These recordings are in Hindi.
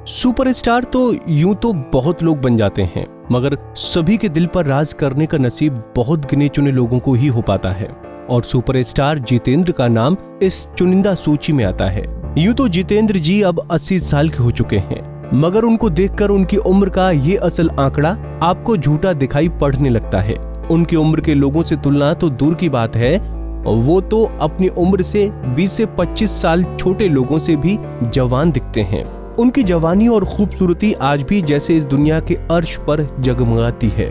सुपरस्टार तो यूं तो बहुत लोग बन जाते हैं, मगर सभी के दिल पर राज करने का नसीब बहुत गिने चुने लोगों को ही हो पाता है। और सुपरस्टार जितेंद्र का नाम इस चुनिंदा सूची में आता है। यूं तो जितेंद्र जी अब 80 साल के हो चुके हैं, मगर उनको देखकर उनकी उम्र का ये असल आंकड़ा आपको झूठा दिखाई पड़ने लगता है। उनकी उम्र के लोगों से तुलना तो दूर की बात है, वो तो अपनी उम्र से 20 से 25 साल छोटे लोगों से भी जवान दिखते हैं। उनकी जवानी और खूबसूरती आज भी जैसे इस दुनिया के अर्श पर जगमगाती है।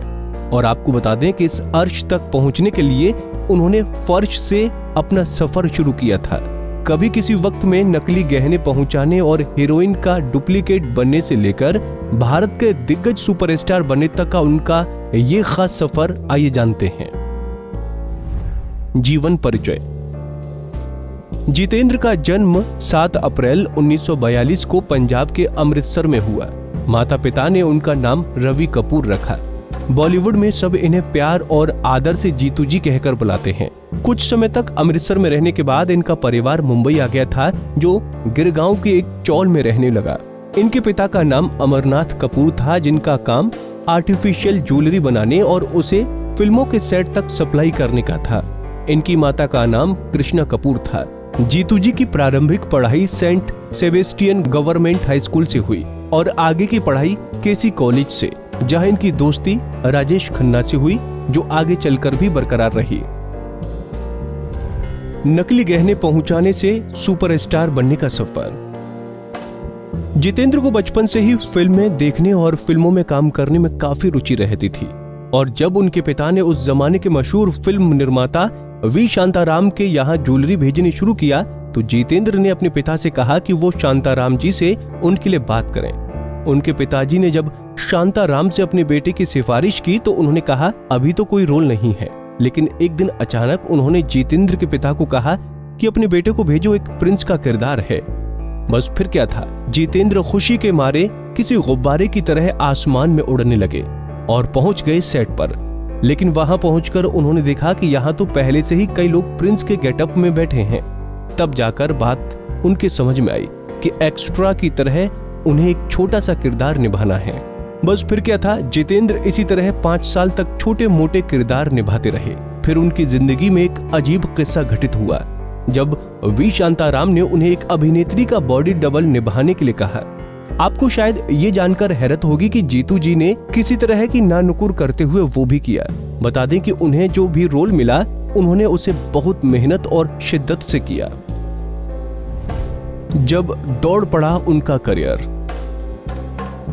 और आपको बता दें कि इस अर्श तक पहुंचने के लिए उन्होंने फर्श से अपना सफर शुरू किया था। कभी किसी वक्त में नकली गहने पहुंचाने और हीरोइन का डुप्लीकेट बनने से लेकर भारत के दिग्गज सुपरस्टार बनने तक का उनका ये खास सफर आइए जानते हैं। जीवन परिचय। जितेंद्र का जन्म 7 अप्रैल 1942 को पंजाब के अमृतसर में हुआ। माता पिता ने उनका नाम रवि कपूर रखा। बॉलीवुड में सब इन्हें प्यार और आदर से जीतू जी कहकर बुलाते हैं। कुछ समय तक अमृतसर में रहने के बाद इनका परिवार मुंबई आ गया था, जो गिरगांव के एक चौल में रहने लगा। इनके पिता का नाम अमरनाथ कपूर था, जिनका काम आर्टिफिशियल ज्वेलरी बनाने और उसे फिल्मों के सेट तक सप्लाई करने का था। इनकी माता का नाम कृष्णा कपूर था। जीतू जी की प्रारंभिक पढ़ाई Saint Sebastian government high school से हुई और आगे की पढ़ाई केसी कॉलेज से, जहां इनकी दोस्ती राजेश खन्ना से हुई, जो आगे चलकर भी बरकरार रही। नकली गहने पहुंचाने से सुपरस्टार बनने का सफर। जितेंद्र को बचपन से ही फिल्में देखने और फिल्मों में काम करने में काफी रुचि रहती थी। और जब उनके पिता ने उस जमाने के मशहूर फिल्म निर्माता वी शांताराम के यहाँ ज्वेलरी भेजनी शुरू किया, तो जितेंद्र ने अपने पिता से कहा कि वो शांताराम जी से उनके लिए बात करें। उनके पिताजी ने जब शांताराम से अपने बेटे की सिफारिश की तो उन्होंने कहा, अभी तो कोई रोल नहीं है। लेकिन एक दिन अचानक उन्होंने जितेंद्र के पिता को कहा कि अपने बेटे को भेजो, एक प्रिंस का किरदार है। बस फिर क्या था, जितेंद्र खुशी के मारे किसी गुब्बारे की तरह आसमान में उड़ने लगे और पहुंच गए सेट पर। लेकिन वहां पहुंचकर उन्होंने देखा कि यहाँ तो पहले से ही कई लोग प्रिंस के गेटअप में बैठे हैं। तब जाकर बात उनके समझ में आई कि एक्स्ट्रा की तरह उन्हें एक छोटा सा किरदार निभाना है। बस फिर क्या था, जितेंद्र इसी तरह 5 साल तक छोटे मोटे किरदार निभाते रहे। फिर उनकी जिंदगी में एक अजीब किस्सा घटित हुआ, जब वी शांताराम ने उन्हें एक अभिनेत्री का बॉडी डबल निभाने के लिए कहा। आपको शायद ये जानकर हैरत होगी कि जीतू जी ने किसी तरह की नानुकुर करते हुए वो भी किया। बता दें कि उन्हें जो भी रोल मिला, उन्होंने उसे बहुत मेहनत और शिद्दत से किया। जब दौड़ पड़ा उनका करियर।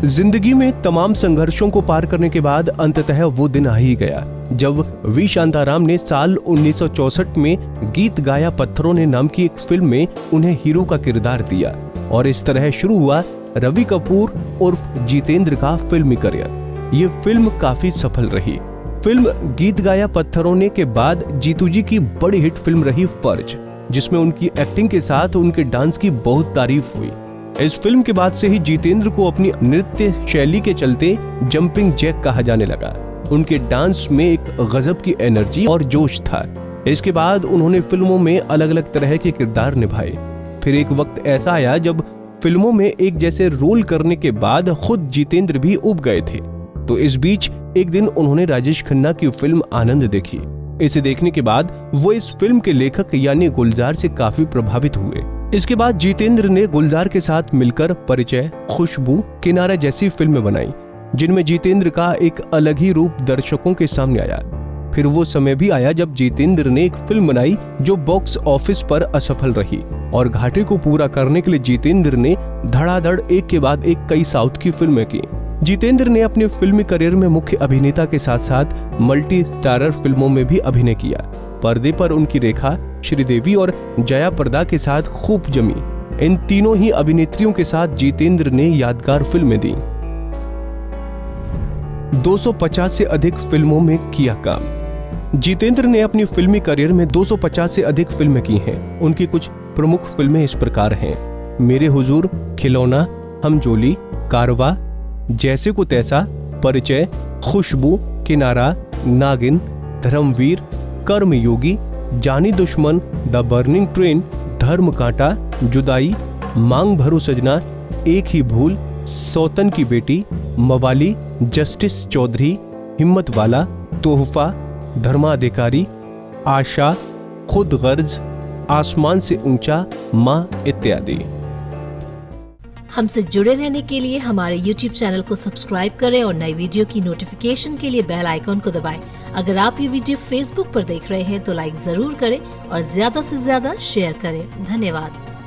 जिंदगी में तमाम संघर्षों को पार करने के बाद अंततः वो दिन आ ही गया, जब वी शांताराम ने साल 1964 में गीत गाया पत्थरों ने नाम की एक फिल्म में उन्हें हीरो का किरदार दिया। और इस तरह शुरू हुआ रवि कपूर उर्फ जितेंद्र का फिल्मी करियर। ये फिल्म काफी सफल रही। फिल्म गीत गाया पत्थरों ने के बाद जीतू जी की बड़ी हिट फिल्म रही फर्ज, जिसमें उनकी एक्टिंग के साथ उनके डांस की बहुत तारीफ हुई। इस फिल्म के बाद से ही जितेंद्र को अपनी नृत्य शैली के चलते जंपिंग जैक कहा जाने लगा। उनके डांस में एक गजब की एनर्जी और जोश था। इसके बाद उन्होंने फिल्मों में अलग अलग तरह के किरदार निभाए। फिर एक वक्त ऐसा आया जब फिल्मों में एक जैसे रोल करने के बाद खुद जितेंद्र भी उब गए थे। तो इस बीच एक दिन उन्होंने राजेश खन्ना की फिल्म आनंद देखी। इसे देखने के बाद वो इस फिल्म के लेखक यानी गुलजार से काफी प्रभावित हुए। इसके बाद जितेंद्र ने गुलजार के साथ मिलकर परिचय, खुशबू, किनारा जैसी फिल्में बनाई, जिनमें जितेंद्र का एक अलग ही रूप दर्शकों के सामने आया। फिर वो समय भी आया जब जितेंद्र ने एक फिल्म बनाई जो बॉक्स ऑफिस पर असफल रही, और घाटे को पूरा करने के लिए जितेंद्र ने धड़ाधड़ एक के बाद एक कई साउथ की फिल्में की। जितेंद्र ने अपने फिल्मी करियर में मुख्य अभिनेता के साथ साथ मल्टी स्टारर फिल्मों में भी अभिनय किया। पर्दे पर उनकी रेखा, श्रीदेवी और जया प्रदा के साथ खूब जमी। इन तीनों ही अभिनेत्रियों के साथ जितेंद्र ने यादगार फिल्में दी। 250 से अधिक फिल्मों में किया काम। जितेंद्र ने अपनी फिल्मी करियर में 250 से अधिक फिल्में की हैं। उनकी कुछ प्रमुख फिल्में इस प्रकार हैं: मेरे हुजूर, खिलौना, हम जोली, कारवा, जैसे को तैसा, परिचय, खुशबू, किनारा, नागिन, धर्मवीर, कर्मयोगी, जानी दुश्मन, द बर्निंग ट्रेन, धर्म कांटा, जुदाई, मांग भरो सजना, एक ही भूल, सौतन की बेटी, मवाली, जस्टिस चौधरी, हिम्मत वाला, तोहफा, धर्माधिकारी, आशा, खुद गर्ज, आसमान से ऊंचा, मां इत्यादि। हमसे जुड़े रहने के लिए हमारे YouTube चैनल को सब्सक्राइब करें और नई वीडियो की नोटिफिकेशन के लिए बेल आइकॉन को दबाएं। अगर आप ये वीडियो Facebook पर देख रहे हैं तो लाइक जरूर करें और ज्यादा से ज्यादा शेयर करें। धन्यवाद।